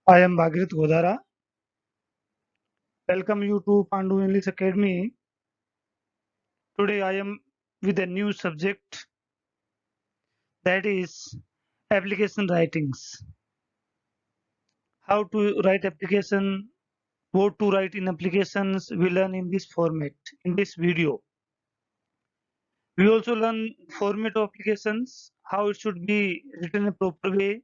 I am Bhagirath Godara. Welcome you to Pandu English Academy. Today I am with a new subject, that is application writings. How to write application, what to write in applications, we learn in this format, in this video. We also learn format of applications, how it should be written in a proper way.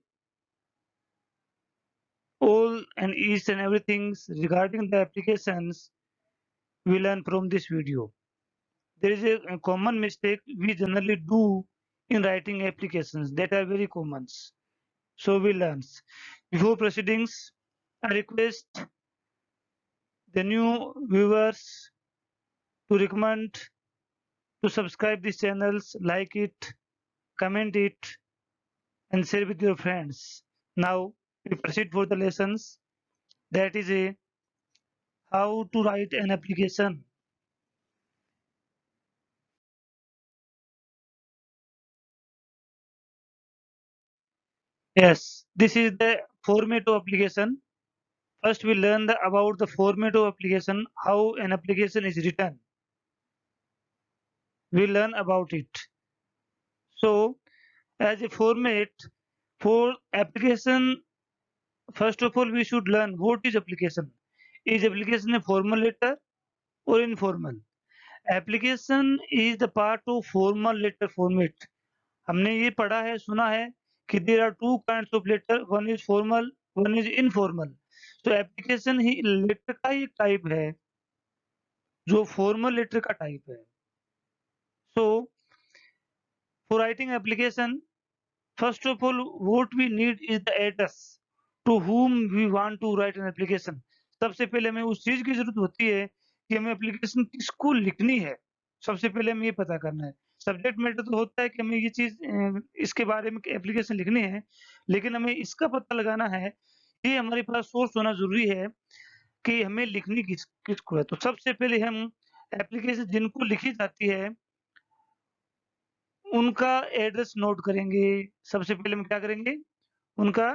All and each and everything regarding the applications we learn from this video. There is a common mistake we generally do in writing applications that are very common. So we learn. Before proceedings, I request the new viewers to recommend to subscribe these channels, like it, comment it, and share with your friends. Now we proceed for the lessons. That is a how to write an application. Yes, this is the format of application. First, we learn about the format of application, how an application is written. We learn about it. So, as a format for application, first of all, we should learn what is application. Is application a formal letter or informal? Application is the part of formal letter format. हमने ये पढ़ा है, सुना है कि there are two kinds of letter, one is formal, one is informal. तो application ही letter का ही type है जो फॉर्मल लेटर का टाइप है. So, for writing application, first of all, what we need is the address to whom we want to write an application. सबसे पहले हमें उस चीज की जरूरत होती है कि हमें एप्लीकेशन किसको लिखनी है. सबसे पहले हमें ये पता करना है. सब्जेक्ट मैटर तो होता है कि हमें ये चीज इसके बारे में एप्लीकेशन लिखनी है, लेकिन हमें इसका पता लगाना है. ये हमारे पास सोर्स होना जरूरी है कि हमें लिखनी किसको है. तो सबसे पहले हम एप्लीकेशन जिनको लिखी जाती है उनका एड्रेस नोट करेंगे. सबसे पहले हम क्या करेंगे, उनका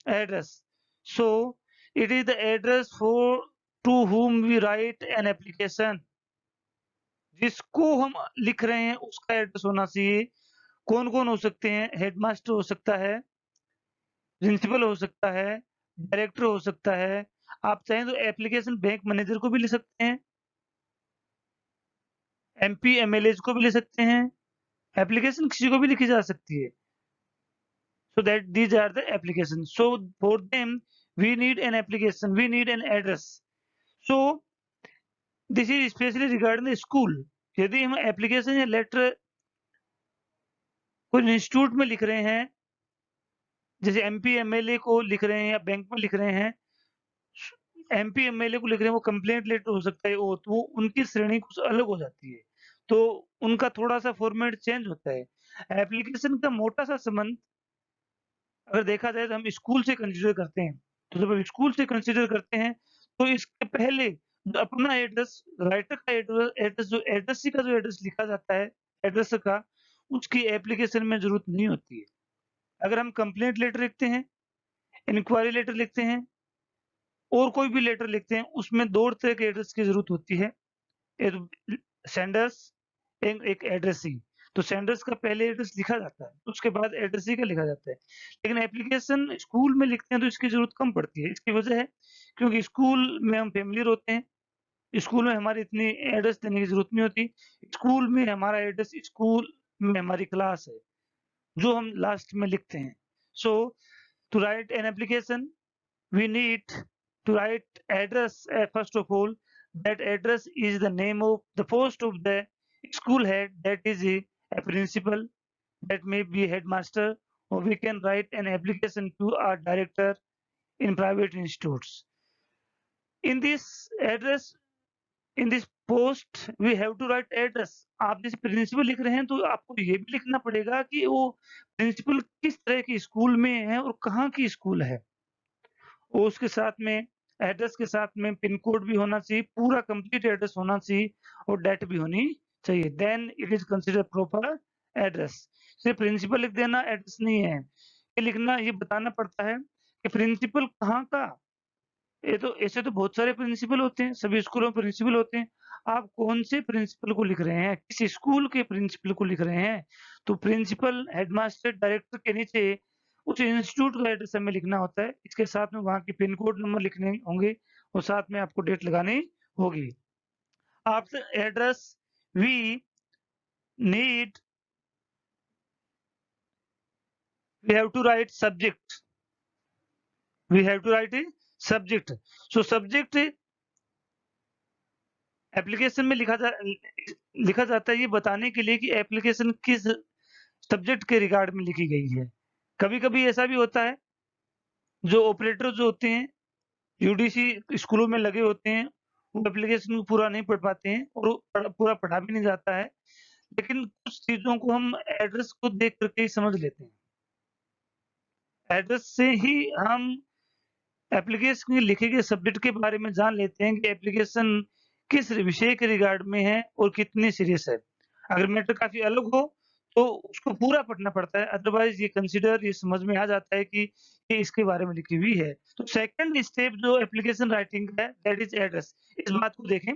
address. So it is the address for to whom we write an application. जिसको हम लिख रहे हैं उसका एड्रेस होना चाहिए. कौन कौन हो सकते हैं, हेडमास्टर हो सकता है, प्रिंसिपल हो सकता है, डायरेक्टर हो सकता है. आप चाहें तो एप्लीकेशन बैंक मैनेजर को भी लिख सकते हैं, एमपी एमएलए को भी लिख सकते हैं. एप्लीकेशन किसी को भी लिखी जा सकती है. So that these are the applications. So for them we need an application, we need an address. So this is especially regarding the school. यदि हम एप्लीकेशन या लेटर कोई इंस्टीट्यूट में लिख रहे हैं, जैसे एमपी एमएलए को लिख रहे हैं या बैंक में लिख रहे हैं, एमपी एमएलए को लिख रहे हैं, वो कंप्लेंट लेटर हो सकता है, वो तो उनकी श्रेणी कुछ अलग हो जाती है, तो उनका थोड़ा सा फॉर्मेट चेंज होता है. एप्लीकेशन का मोटा सा संबंध अगर देखा जाए तो हम स्कूल से कंसीडर करते हैं. तो जब हम स्कूल से कंसीडर करते हैं तो इसके पहले जो अपना एड्रेस, राइटर का एड्रेस जो एड्रेसी का जो एड्रेस लिखा जाता है एड्रेस का, उसकी एप्लीकेशन में जरूरत नहीं होती है. अगर हम कंप्लेंट लेटर लिखते हैं, इंक्वायरी लेटर लिखते हैं और कोई भी लेटर लिखते हैं, उसमें दो तरह के एड्रेस की जरूरत होती है. एक सेंडर्स, एक एड्रेसी. तो सेंडर्स का पहले एड्रेस लिखा जाता है, उसके बाद एड्रेसी का लिखा जाता है. लेकिन एप्लीकेशन स्कूल में लिखते हैं तो इसकी जरूरत कम पड़ती है. इसकी वजह है क्योंकि स्कूल में हम फेमिलियर होते हैं, स्कूल में हमारी इतनी एड्रेस देने की जरूरत नहीं होती. स्कूल में हमारा एड्रेस स्कूल में हमारी क्लास है जो हम लास्ट में लिखते हैं. So to write an application we need to write address first of all. That address is the name of the post of the school head, that is a principal, that may be headmaster, or we can write an application to our director in private institutes. In this address, in this post we have to write address. आप जैसे principal लिख रहे हैं तो आपको ये भी लिखना पड़ेगा कि वो प्रिंसिपल किस तरह की स्कूल में है और कहाँ की स्कूल है. और उसके साथ में एड्रेस के साथ में पिन कोड भी होना चाहिए, पूरा कंप्लीट एड्रेस होना चाहिए और डेट भी होनी चाहिए. Then it is consider proper address. सिर्फ प्रिंसिपल लिख देना एड्रेस नहीं है. ये लिखना, ये बताना पड़ता है कि प्रिंसिपल कहाँ का? ये तो ऐसे तो बहुत सारे प्रिंसिपल होते हैं, सभी स्कूलों में प्रिंसिपल होते हैं। आप कौन से प्रिंसिपल को लिख रहे हैं? किस स्कूल के प्रिंसिपल को लिख रहे हैं? तो प्रिंसिपल, हेडमास्टर, डायरेक्टर के नीचे उस इंस्टीट्यूट का एड्रेस हमें लिखना होता है। इसके साथ में वहाँ की पिन कोड नंबर लिखने होंगे और साथ में आपको डेट लगानी होगी। After address we need we have to write subject. We have to write a subject. So subject application में लिखा जाता है ये बताने के लिए कि एप्लीकेशन किस सब्जेक्ट के रिगार्ड में लिखी गई है। कभी-कभी ऐसा भी होता है, जो ऑपरेटर जो होते हैं, यूडीसी स्कूलों में लगे होते हैं, वो एप्लीकेशन को पूरा नहीं पढ़ पाते हैं और वो पूरा पढ़ा भी नहीं जाता है। लेकिन कुछ चीज़ों को हम एड्रेस को देख कर के ही समझ लेते हैं। एड्रेस से ही हम एप्लीकेशन में लिखे गए सब्जेक्ट के बारे में जान लेते हैं कि एप्लीकेशन किस विषय के रिगार्ड में है और कितनी सीरियस है। अगर मैटर काफ़ी अलग हो, तो उसको पूरा पढ़ना पड़ता है, अदरवाइज़ ये समझ में आ जाता है कि ये इसके बारे में लिखी हुई है। तो सेकंड स्टेप जो एप्लीकेशन राइटिंग का है, दैट इज़ एड्रेस। इस बात को देखें,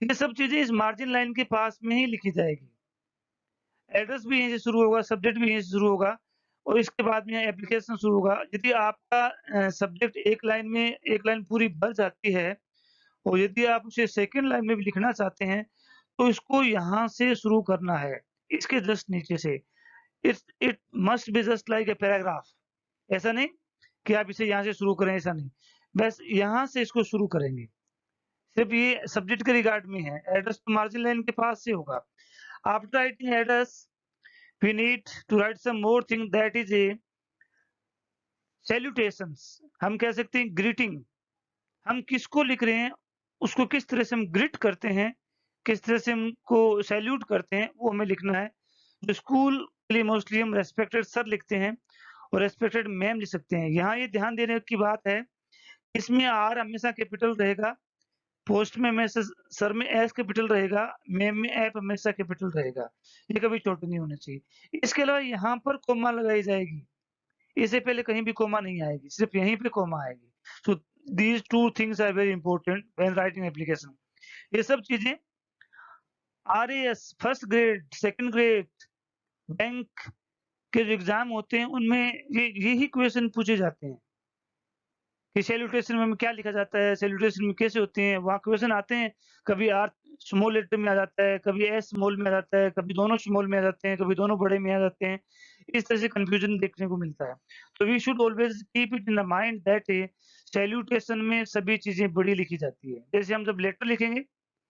ये सब चीज़ें इस मार्जिन लाइन के पास में ही लिखी जाएगी। एड्रेस भी यहीं से शुरू होगा, सब्जेक्ट भी यहीं से शुरू होगा और इसके बाद में एप्लीकेशन शुरू होगा। यदि आपका सब्जेक्ट एक लाइन पूरी भर जाती है और यदि आप उसे सेकंड लाइन में भी लिखना चाहते हैं, तो इसको यहाँ से शुरू करना है, इसके जस्ट नीचे से। It must be just like a paragraph. ऐसा नहीं कि आप इसे यहाँ से शुरू करें, ऐसा नहीं। बस यहाँ से इसको शुरू करेंगे। सिर्फ ये सब्जेक्ट के रिगार्ड में है, एड्रेस तो मार्जिन लाइन के पास से होगा। After writing address we need to write some more thing that is a salutations। हम कह सकते हैं ग्रीटिंग। हम किसको लिख रहे हैं, उसको किस तरह से हम ग्रीट करते हैं, किस तरह से हमको सैल्यूट करते हैं, वो हमें लिखना है। जो स्कूल के लिए मोस्टली हम रेस्पेक्टेड सर लिखते हैं और रेस्पेक्टेड मैम लिख सकते हैं। यहाँ ये ध्यान देने की बात है, इसमें आर हमेशा कैपिटल रहेगा, पोस्ट में हमेशा सर में एस कैपिटल रहेगा, मैम में एप हमेशा कैपिटल रहेगा। ये कभी छोटी नहीं होनी चाहिए। इसके अलावा यहाँ पर कोमा लगाई जाएगी, इससे पहले कहीं भी कोमा नहीं आएगी, सिर्फ यहीं पे कोमा आएगी। So these two things are very important when writing application. ये सब चीजें RAS, first grade, second grade, bank के जो एग्जाम होते हैं उनमें यही क्वेश्चन पूछे जाते हैं कि सैल्यूटेशन में क्या लिखा जाता है, सैल्यूटेशन में कैसे होते हैं। वहाँ क्वेश्चन आते हैं, कभी आर स्मॉल लेटर में आ जाता है, कभी एस स्मॉल में आ जाता है, कभी दोनों स्मॉल में आ जाते हैं, कभी दोनों बड़े में आ जाते हैं। इस तरह से कन्फ्यूजन देखने को मिलता है। तो we should always keep it in the mind that salutation में सभी चीजें बड़ी लिखी जाती है। जैसे हम जब लेटर लिखेंगे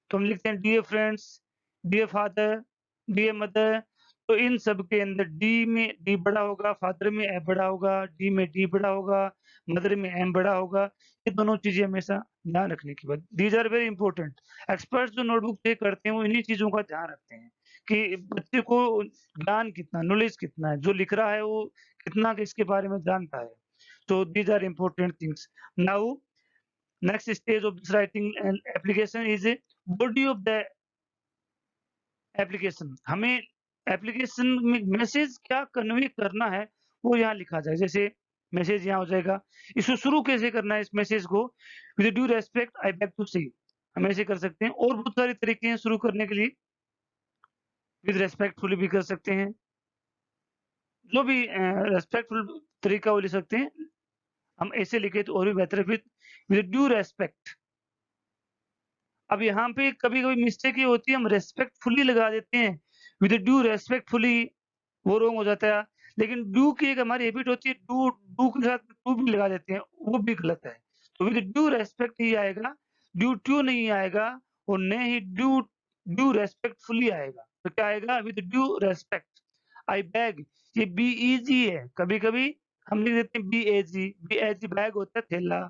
तो हम लिखते हैं dear friends, dear father, dear mother. तो इन सब के अंदर डी में डी बड़ा होगा, फादर में ए बड़ा होगा, डी में डी बड़ा होगा, मदर में एम बड़ा होगा। ये दोनों चीजें हमेशा ध्यान रखने की बात। These are very important. Experts जो नोटबुक पे करते हैं वो इन्हीं चीजों का ध्यान रखते हैं कि बच्चे को ज्ञान कितना, नॉलेज कितना है, जो लिख रहा है वो कितना इसके बारे में जानता है। So these are important things. Now, next stage of this writing and application is a body of the application। हमें एप्लीकेशन में मैसेज क्या कन्वे करना है वो यहाँ लिखा जाए। जैसे मैसेज यहाँ हो जाएगा, इसको शुरू कैसे करना है इस मैसेज को, with due respect I beg to say. हम ऐसे कर सकते हैं और बहुत सारे तरीके हैं शुरू करने के लिए। विद रेस्पेक्टफुली भी कर सकते हैं, जो भी रेस्पेक्टफुल तरीका वो लिख सकते हैं। हम ऐसे लिखे तो और भी बेहतर है। With due respect. अब यहाँ पे कभी-कभी मिस्टेक ये होती है, हम रेस्पेक्टफुली लगा देते हैं, विद ड्यू रेस्पेक्टफुली, वो रॉन्ग हो जाता है। लेकिन डू की एक हमारी हैबिट होती है, डू डू के साथ टू भी लगा देते हैं, वो भी गलत है। तो विद ड्यू रेस्पेक्ट ही आएगा, ड्यू टू नहीं आएगा और न ही ड्यू ड्यू रेस्पेक्टफुली आएगा। तो क्या आएगा, with due respect. I bag, ये बी ईजी है, कभी-कभी हम लिख देते हैं be edgy, be edgy bag होता है थैला।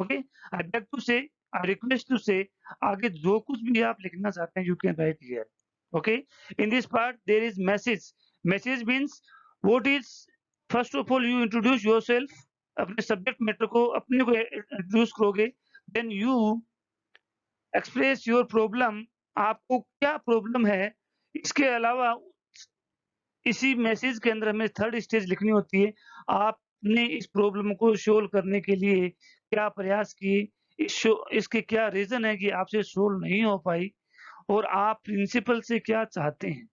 ओके, आई बैग टू से, आई रिक्वेस्ट टू से, आगे जो कुछ भी आप लिखना चाहते हैं you can write here. Okay, in this part there is message. Message means what is, first of all you introduce yourself, अपने सब्जेक्ट मैटर को अपने को इंट्रोड्यूस करोगे। Then you express your problem, आपको क्या प्रॉब्लम है। इसके अलावा इसी मैसेज के अंदर हमें थर्ड स्टेज लिखनी होती है, आप आपने इस प्रॉब्लम को सोल्व करने के लिए क्या प्रयास किए, इसके क्या रीज़न है कि आपसे सोल्व नहीं हो पाई और आप प्रिंसिपल से क्या चाहते हैं।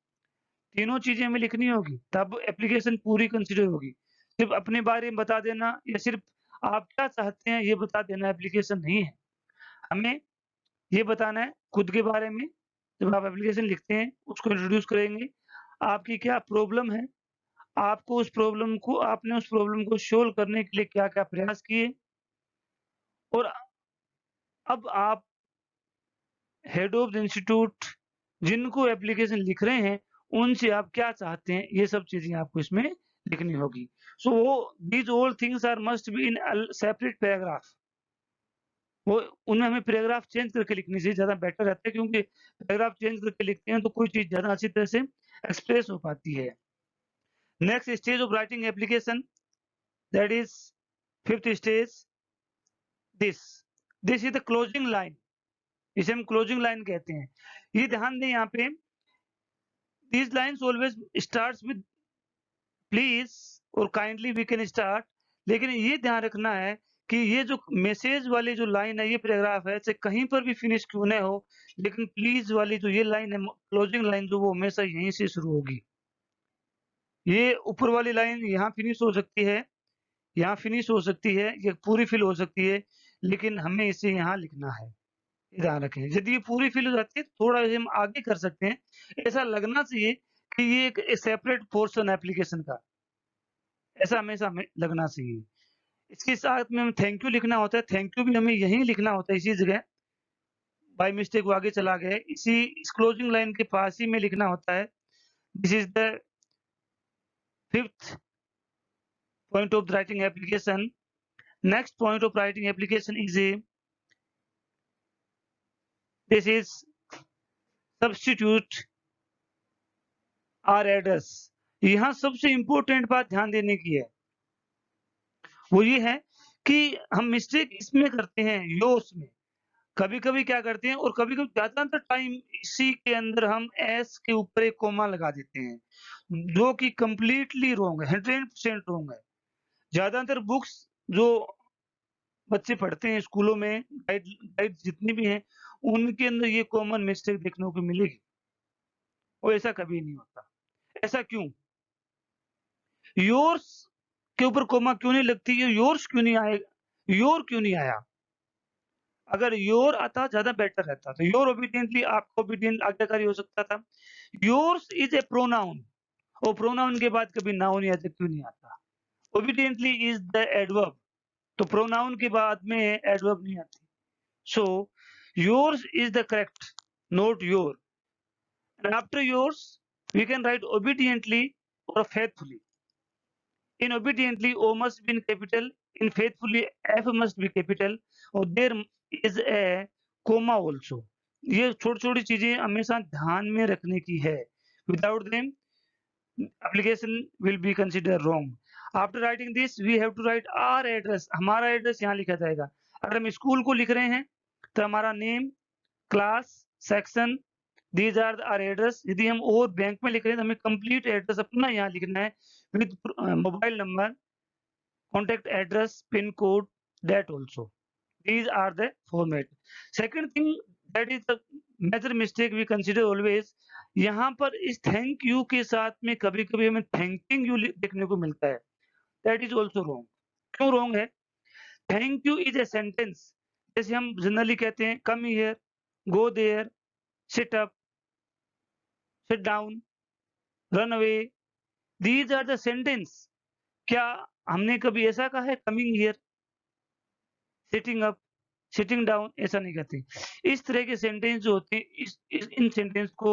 तीनों चीज़ें हमें लिखनी होगी, तब एप्लीकेशन पूरी कंसीडर होगी। सिर्फ़ अपने बारे में बता देना या सिर्फ़ आप क्या चाहते हैं ये बता देना एप्लीकेशन नहीं है। हमें ये बताना है खुद के बारे में, जब आप एप्लीकेशन लिखते हैं उसको इंट्रोड्यूस करेंगे, आपकी क्या प्रॉब्लम है, आपने उस प्रॉब्लम को सोल्व करने के लिए क्या-क्या प्रयास किए और अब आप हेड ऑफ़ द इंस्टीट्यूट जिनको एप्लीकेशन लिख रहे हैं, उनसे आप क्या चाहते हैं, ये सब चीज़ें आपको इसमें लिखनी होगी। So these all things are must be in separate paragraph. वो उनमें हमें पैराग्राफ चेंज करके लिखनी चाहिए, ज़्यादा बेटर रहता है क्योंकि पैराग्राफ चेंज करके लिखते हैं तो कोई चीज़ ज़्यादा अच्छी तरह से एक्सप्रेस हो पाती है। Next stage of writing application, that is 5th stage, this. This is the closing line, इसे हम क्लोजिंग लाइन कहते हैं। ये ध्यान दें यहाँ पे, these lines always starts with please और काइंडली वी कैन स्टार्ट, लेकिन ये ध्यान रखना है कि ये जो मैसेज वाली जो लाइन है, ये पैराग्राफ है, चाहे कहीं पर भी फिनिश क्यों ना हो, लेकिन प्लीज वाली जो ये लाइन है, क्लोजिंग लाइन जो, वो हमेशा यहीं से शुरू होगी। ये ऊपर वाली लाइन यहाँ फिनिश हो सकती है, यहाँ फिनिश हो सकती है, ये पूरी फिल हो सकती है, लेकिन हमें इसे यहाँ लिखना है। ये ध्यान रखें, यदि ये पूरी फिल हो जाती है तो थोड़ा इसे हम आगे कर सकते हैं। ऐसा लगना चाहिए कि ये एक सेपरेट पोर्शन है एप्लीकेशन का, ऐसा हमेशा हमें लगना चाहिए। इसके साथ में हमें थैंक यू लिखना होता है, थैंक यू भी हमें यहीं लिखना होता है, इसी जगह। बाय मिस्टेक वो आगे चला गया है, इस क्लोजिंग लाइन के पास ही में लिखना होता है। This is the 5th point of writing application. Next point of writing application is this is substitute or address. यहाँ सबसे इम्पोर्टेंट बात ध्यान देने की है, वो ये है कि हम मिस्टेक इसमें करते हैं, योर्स में। कभी-कभी क्या करते हैं और कभी-कभी ज़्यादातर टाइम इसी के अंदर हम एस के ऊपर एक कॉमा लगा देते हैं, जो कि कंप्लीटली रॉन्ग है, 100% रॉन्ग है। ज़्यादातर बुक्स जो बच्चे पढ़ते हैं स्कूलों में, गाइड गाइड जितनी भी हैं, उनके अंदर ये कॉमन मिस्टेक देखने को मिलेगी और ऐसा कभी नहीं होता। ऐसा क्यों? योर्स के ऊपर कॉमा क्यों नहीं लगती है? योर्स क्यों नहीं आए, योर क्यों नहीं आया? अगर योर आता ज़्यादा बेटर रहता, तो योर ओबीडिएंटली आपका ओबीडिएंट आज्ञाकारी हो सकता था। योर्स इज़ ए प्रोनाउन और प्रोनाउन के बाद कभी नाउन या एडजेक्टिव क्यों नहीं आता? ओबीडिएंटली इज़ द एडवर्ब, तो प्रोनाउन के बाद में एडवर्ब नहीं आती। So yours is the correct, not your. And after yours we can write obediently और faithfully. In obediently, O must be in capital. In faithfully, F must be capital. और there is a comma also. ये छोटी-छोटी चीजें हमेशा ध्यान में रखने की है. Without them, application will be considered wrong. After writing this, we have to write our address. हमारा एड्रेस यहाँ लिखा जाएगा. अगर हम स्कूल को लिख रहे हैं तो हमारा name, class, section, these are our address. यदि हम और बैंक में लिख रहे हैं तो हमें कंप्लीट एड्रेस अपना यहाँ लिखना है with mobile number, contact address, pin code, that also. These are the format. Second thing, that is the major mistake we consider always. यहाँ पर इस थैंक यू के साथ में कभी-कभी हमें थैंकिंग यू देखने को मिलता है। That is also wrong. क्यों wrong है? Thank you is a sentence, जैसे हम जनरली कहते हैं come here, go there, sit up, sit down, run away, these are the sentence. क्या हमने कभी ऐसा कहा है coming here, sitting up, sitting down? ऐसा नहीं कहते। इस तरह के सेंटेंस जो होते हैं, इन सेंटेंस को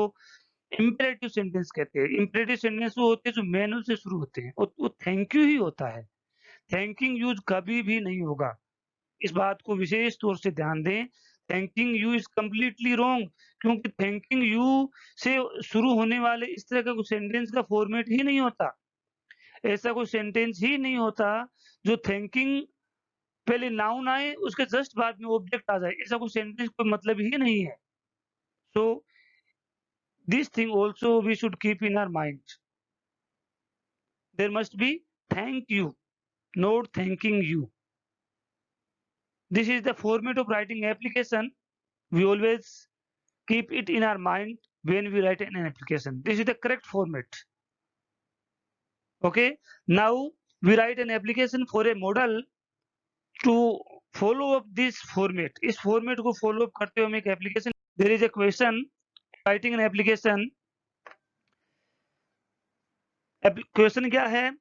इम्पेरेटिव सेंटेंस कहते हैं। इम्पेरेटिव सेंटेंस वो होते हैं जो मैनुअल से शुरू होते हैं और वो थैंक यू ही होता है। थैंकिंग यूज़ कभी भी नहीं होगा। इस बात को विशेष तौर से ध्यान दें। Thanking you is completely wrong, क्योंकि थैंकिंग यू से शुरू होने वाले इस तरह का कोई सेंटेंस का फॉर्मेट ही नहीं होता। ऐसा कोई सेंटेंस ही नहीं होता जो थैंकिंग पहले नाउन आए, उसके जस्ट बाद में ऑब्जेक्ट आ जाए, ऐसा कोई सेंटेंस कोई मतलब ही नहीं है। So this thing also we should keep in our mind. There must be thank you, note thanking you. This is the format of writing application. We always keep it in our mind when we write an application. This is the correct format. Okay. Now we write an application for a model to follow up this format. इस format को follow up करते हुए हम एक application. There is a question writing an application. Question क्या है?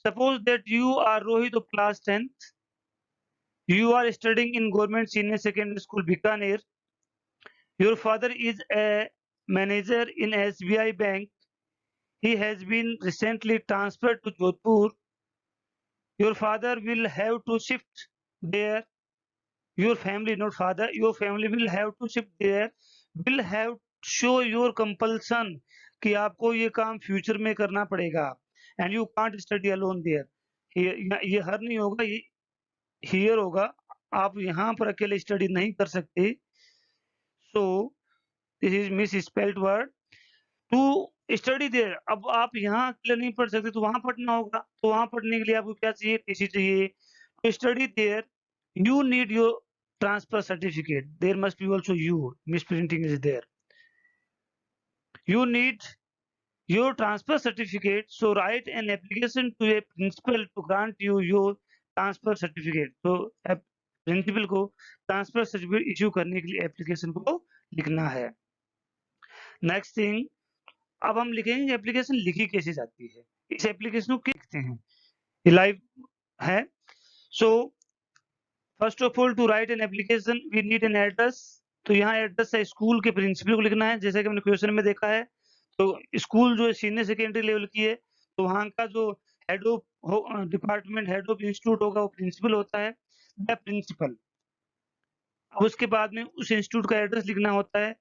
Suppose that you are Rohit of class 10th. You are studying in government senior secondary school Bikaner. Your father is a manager in SBI bank. He has been recently transferred to Jodhpur. Your father will have to shift there. Your family, not father, your family will have to shift there. Will have show your compulsion कि आपको ये काम future में करना पड़ेगा. And you can't study alone there. ये हर नहीं होगा, ये here होगा. आप यहाँ पर अकेले स्टडी नहीं कर सकते. So this is misspelled word. To study there. अब आप यहाँ अकेले नहीं पढ़ सकते तो वहां पढ़ना होगा. तो वहां पढ़ने के लिए आपको क्या चाहिए? टीसी चाहिए. To study there you need your transfer certificate. There must be also you. Misprinting is there. You need your transfer certificate. So write an application to a principal to grant you your transfer certificate. तो principal को transfer certificate issue करने के लिए application को लिखना है. Next thing, अब हम लिखेंगे एप्लीकेशन लिखी कैसे जाती है. इस एप्लीकेशन को लिखते हैं. ये लाइव है. So first of all to write an application we need an address. तो यहाँ एड्रेस है स्कूल के प्रिंसिपल को लिखना है, जैसे कि हमने क्वेश्चन में देखा है. तो स्कूल जो सीनियर सेकेंडरी लेवल की है तो वहाँ का जो head of department, head of institute होगा वो प्रिंसिपल होता है, द प्रिंसिपल. अब उसके बाद में उस इंस्टीट्यूट का एड्रेस लिखना होता है.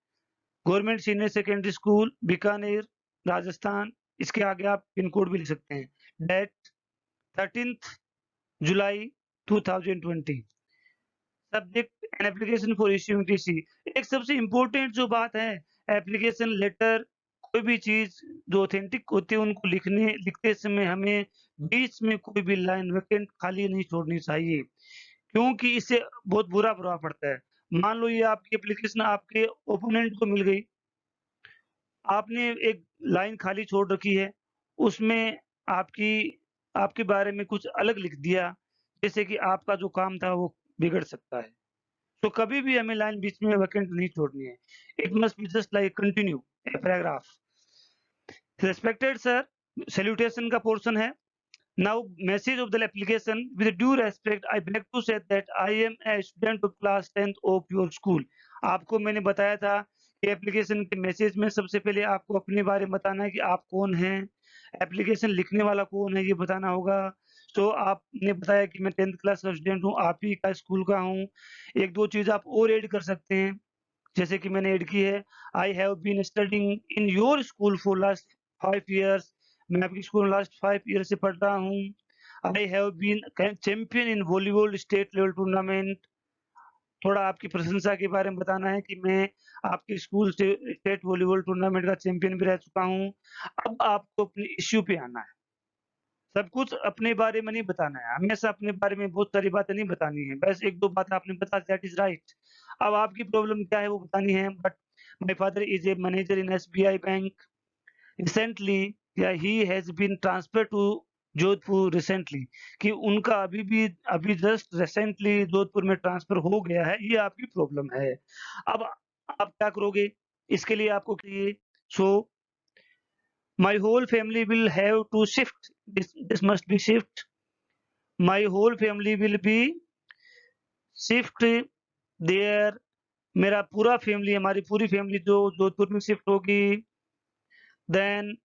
Government senior secondary school Bikaner Rajasthan. इसके आगे आप पिन कोड भी लिख सकते हैं. डेट 13th जुलाई 2020. Subject an application for issuing TC. एक सबसे इंपॉर्टेंट जो बात है, एप्लीकेशन लेटर कोई भी चीज जो ऑथेंटिक होती है उनको लिखते समय हमें बीच में कोई भी लाइन वैकेंट खाली नहीं छोड़नी चाहिए, क्योंकि इससे बहुत बुरा प्रभाव पड़ता है. मान लो ये आपकी एप्लीकेशन आपके ओपोनेंट को मिल गई, आपने एक लाइन खाली छोड़ रखी है, उसमें आपके बारे में कुछ अलग लिख दिया, जैसे कि आपका जो काम था वो बिगड़ सकता है. तो कभी भी हमें लाइन बीच में वैकेंट नहीं छोड़नी है. It must be just like continue a paragraph. Respected sir, salutation का पोर्शन है. Now, message of the application. With due respect, I beg to say that I am a student of class 10th of your school. आपको मैंने बताया था कि application के message में सबसे पहले आपको अपने बारे में बताना है कि आप कौन हैं, एप्लीकेशन लिखने वाला कौन है ये बताना होगा. तो आपने बताया कि मैं 10th क्लास का स्टूडेंट हूँ, आप ही का स्कूल का हूँ. एक दो चीज़ आप और ऐड कर सकते हैं, जैसे कि मैंने ऐड की है, I have been studying in your school for last 5 years. मैं आपकी स्कूल लास्ट 5 ईयर से पढ़ रहा हूँ. I have been champion in volleyball state level tournament. थोड़ा आपकी प्रशंसा के बारे में बताना है कि मैं आपके स्कूल से स्टेट वॉलीबॉल टूर्नामेंट का चैंपियन भी रह चुका हूँ. अब आपको अपने इश्यू पे आना है. सब कुछ अपने बारे में नहीं बताना है, हमेशा अपने बारे में बहुत सारी बातें नहीं बतानी है. बस एक दो बात आपने बता दैट इज राइट. अब आपकी प्रॉब्लम क्या है वो बतानी है. But my father is a manager in SBI bank. Recently या he has been transfer to Jodhpur recently, कि उनका अभी जस्ट रिसेंटली जोधपुर में ट्रांसफर हो गया है. ये आपकी प्रॉब्लम है. अब आप क्या करोगे, इसके लिए आपको चाहिए. So my whole family will have to shift. This must be shift. My whole family will be shift there. मेरा पूरा फैमिली, हमारी पूरी फैमिली जो जोधपुर में शिफ्ट होगी. Then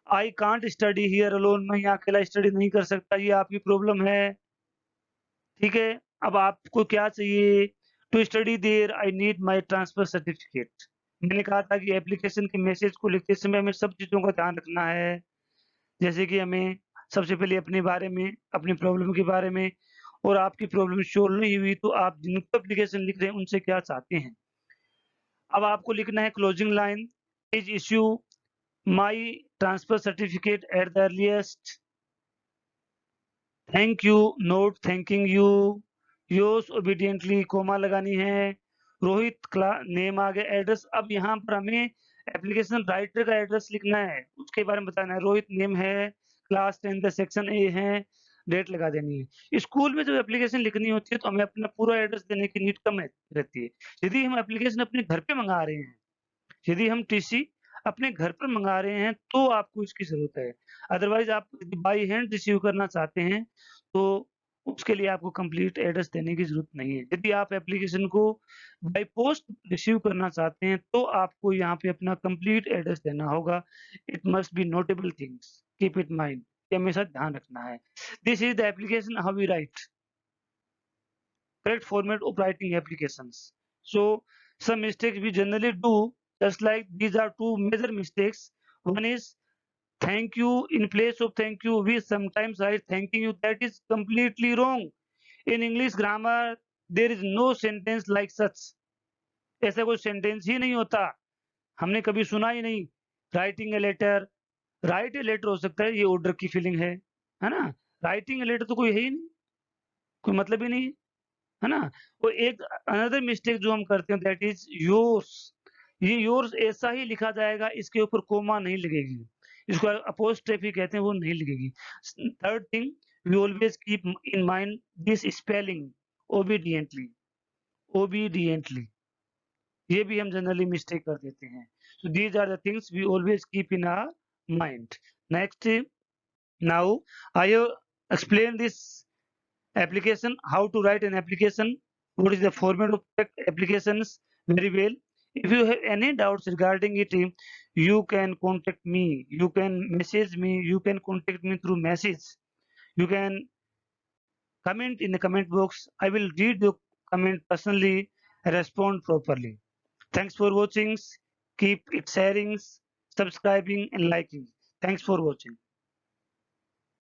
I can't study here alone. मैं यहाँ अकेला स्टडी नहीं कर सकता. ये आपकी प्रॉब्लम है. ठीक है. अब आपको क्या चाहिए? To study there I need my transfer certificate. मैंने कहा था कि एप्लीकेशन के मैसेज को लिखते समय हमें सब चीज़ों का ध्यान रखना है, जैसे कि हमें सबसे पहले अपने बारे में, अपनी प्रॉब्लम के बारे में, और आपकी प्रॉब्लम सॉल्व नहीं हुई तो आप जिनको एप्लीकेशन लिख रहे हैं उनसे क्या चाहते हैं. अब आपको लिखना है closing line, please issue my transfer certificate at the earliest. Thank you, note thanking you, yours obediently, comma लगानी है, रोहित नेम आ गया, एड्रेस। अब यहाँ पर हमें एप्लीकेशन राइटर का एड्रेस लिखना है, उसके बारे में बताना है। रोहित नेम है, क्लास 10th सेक्शन ए है, डेट लगा देनी है। स्कूल में जब एप्लीकेशन लिखनी होती है तो हमें अपना पूरा एड्रेस देने की नीड कम रहती है। यदि हम एप्लीकेशन अपने घर पे मंगा रहे हैं, यदि हम टीसी अपने घर पर मंगा रहे हैं तो आपको इसकी ज़रूरत है। अदरवाइज़ आप बाय हैंड रिसीव करना चाहते हैं तो उसके लिए आपको कंप्लीट एड्रेस देने की ज़रूरत नहीं है। यदि आप एप्लीकेशन को बाय पोस्ट रिसीव करना चाहते हैं तो आपको यहाँ पे अपना कंप्लीट एड्रेस देना होगा। It must be notable things, keep it mind, ये हमेशा ध्यान रखना है। This is the application how we write, correct format of writing applications. So some mistakes we generally do, just like these are two major mistakes. One is thank you. In place of thank you, we sometimes write thanking you. That is completely wrong. In English grammar, there is no sentence like such. ऐसा कोई sentence ही नहीं होता, हमने कभी सुना ही नहीं। Writing a letter, write a letter हो सकता है, ये ऑर्डर की फीलिंग है ना? राइटिंग ए लेटर तो कोई है ही नहीं, कोई मतलब ही नहीं है। है ना? वो एक अनदर मिस्टेक जो हम करते हैं दैट इज़ योर्स। ये योर्स ऐसा ही लिखा जाएगा, इसके ऊपर कोमा नहीं लगेगी। इसको अपोस्ट्रोफी कहते हैं, वो नहीं लगेगी। Third thing, we always keep in mind this spelling obediently, obediently, ये भी हम जनरली मिस्टेक कर देते हैं। So these are the things we always keep in our mind. Next, now I have explain this application, how to write an application, what is the format of applications very well. If you have any doubts regarding it, you can contact me, you can message me, you can contact me through message, you can comment in the comment box. I will read your comment personally and respond properly. Thanks for watching. Keep it sharing, subscribing and liking. Thanks for watching.